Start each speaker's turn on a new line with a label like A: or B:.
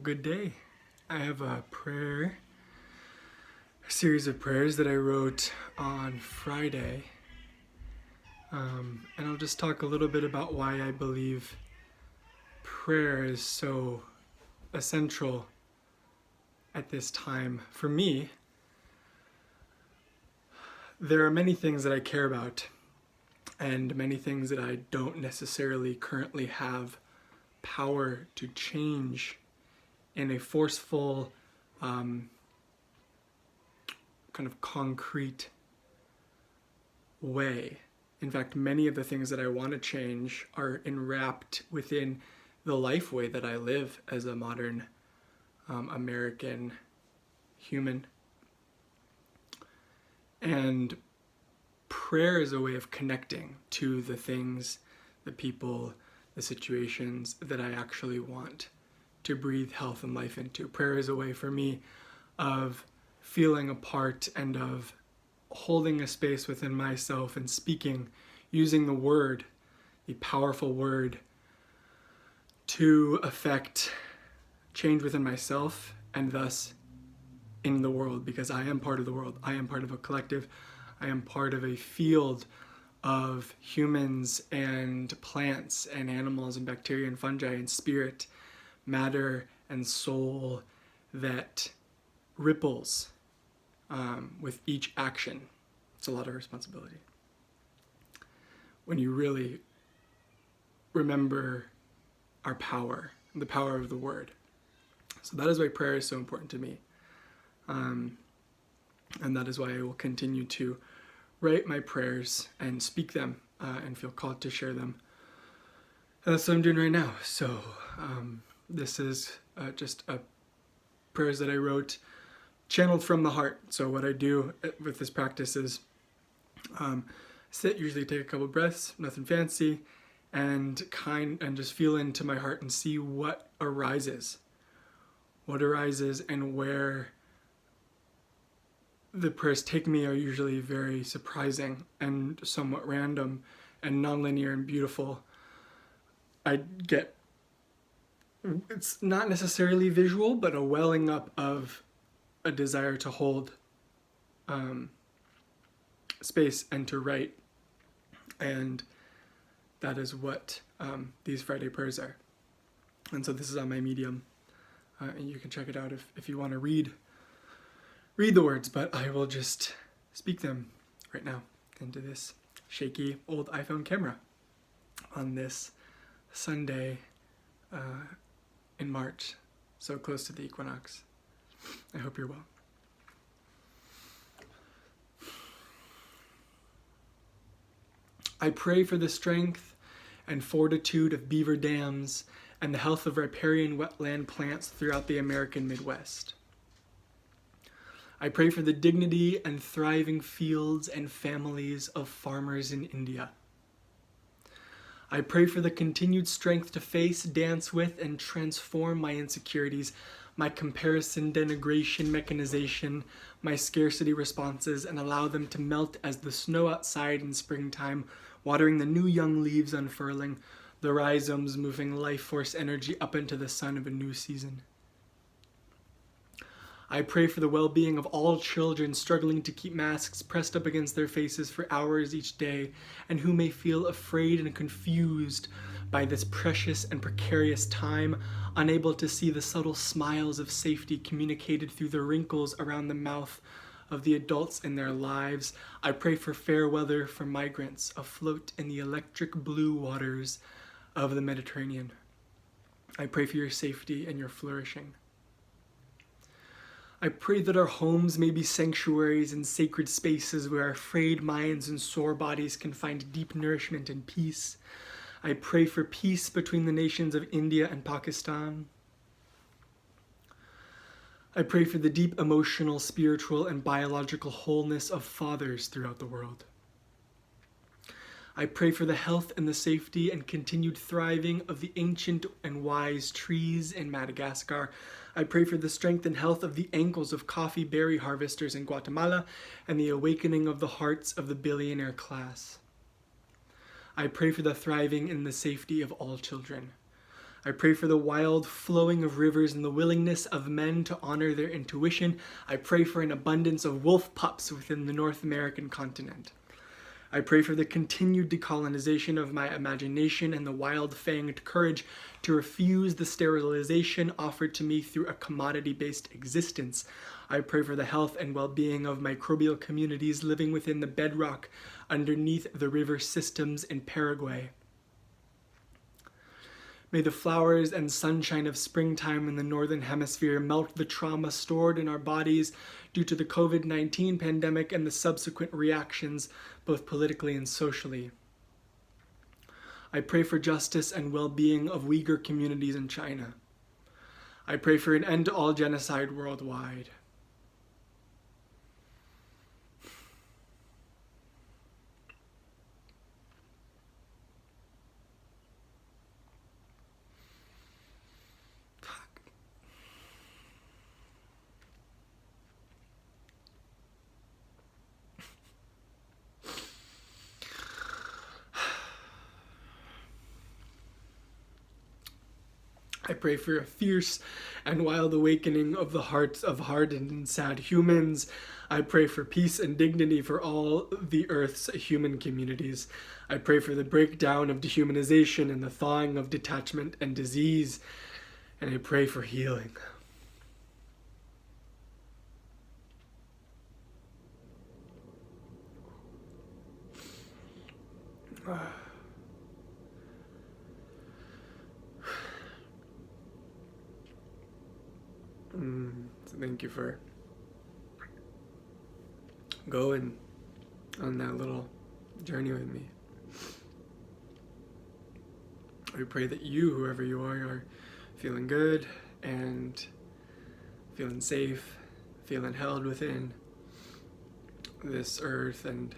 A: Good day. I have a series of prayers that I wrote on Friday. And I'll just talk a little bit about why I believe prayer is so essential at this time. For me, there are many things that I care about and many things that I don't necessarily currently have power to change in a forceful, kind of concrete way. In fact, many of the things that I want to change are enwrapped within the life way that I live as a modern American human. And prayer is a way of connecting to the things, the people, the situations that I actually want to breathe health and life into. Prayer is a way for me of feeling a part and of holding a space within myself and speaking, using the word, the powerful word, to affect change within myself and thus in the world, because I am part of the world. I am part of a collective. I am part of a field of humans and plants and animals and bacteria and fungi and spirit, matter and soul that ripples with each action. It's a lot of responsibility. When you really remember our power, the power of the word. So that is why prayer is so important to me. And that is why I will continue to write my prayers and speak them and feel called to share them. And that's what I'm doing right now. So this is just prayers that I wrote channeled from the heart. So what I do with this practice is sit, usually take a couple breaths, nothing fancy, and just feel into my heart and see what arises. What arises and where the prayers take me are usually very surprising and somewhat random and nonlinear and beautiful. It's not necessarily visual, but a welling up of a desire to hold space and to write. And that is what these Friday prayers are. And so this is on my Medium. And you can check it out if you want to read the words, but I will just speak them right now into this shaky old iPhone camera on this Sunday in March, so close to the equinox. I hope you're well. I pray for the strength and fortitude of beaver dams and the health of riparian wetland plants throughout the American Midwest. I pray for the dignity and thriving fields and families of farmers in India. I pray for the continued strength to face, dance with, and transform my insecurities, my comparison, denigration, mechanization, my scarcity responses, and allow them to melt as the snow outside in springtime, watering the new young leaves unfurling, the rhizomes moving life force energy up into the sun of a new season. I pray for the well-being of all children struggling to keep masks pressed up against their faces for hours each day, and who may feel afraid and confused by this precious and precarious time, unable to see the subtle smiles of safety communicated through the wrinkles around the mouth of the adults in their lives. I pray for fair weather for migrants afloat in the electric blue waters of the Mediterranean. I pray for your safety and your flourishing. I pray that our homes may be sanctuaries and sacred spaces where our frayed minds and sore bodies can find deep nourishment and peace. I pray for peace between the nations of India and Pakistan. I pray for the deep emotional, spiritual, and biological wholeness of fathers throughout the world. I pray for the health and the safety and continued thriving of the ancient and wise trees in Madagascar. I pray for the strength and health of the ankles of coffee berry harvesters in Guatemala and the awakening of the hearts of the billionaire class. I pray for the thriving and the safety of all children. I pray for the wild flowing of rivers and the willingness of men to honor their intuition. I pray for an abundance of wolf pups within the North American continent. I pray for the continued decolonization of my imagination and the wild-fanged courage to refuse the sterilization offered to me through a commodity-based existence. I pray for the health and well-being of microbial communities living within the bedrock underneath the river systems in Paraguay. May the flowers and sunshine of springtime in the Northern Hemisphere melt the trauma stored in our bodies due to the COVID-19 pandemic and the subsequent reactions, both politically and socially. I pray for justice and well-being of Uyghur communities in China. I pray for an end to all genocide worldwide. I pray for a fierce and wild awakening of the hearts of hardened and sad humans. I pray for peace and dignity for all the Earth's human communities. I pray for the breakdown of dehumanization and the thawing of detachment and disease. And I pray for healing. So thank you for going on that little journey with me. I pray that you, whoever you are feeling good and feeling safe, feeling held within this earth and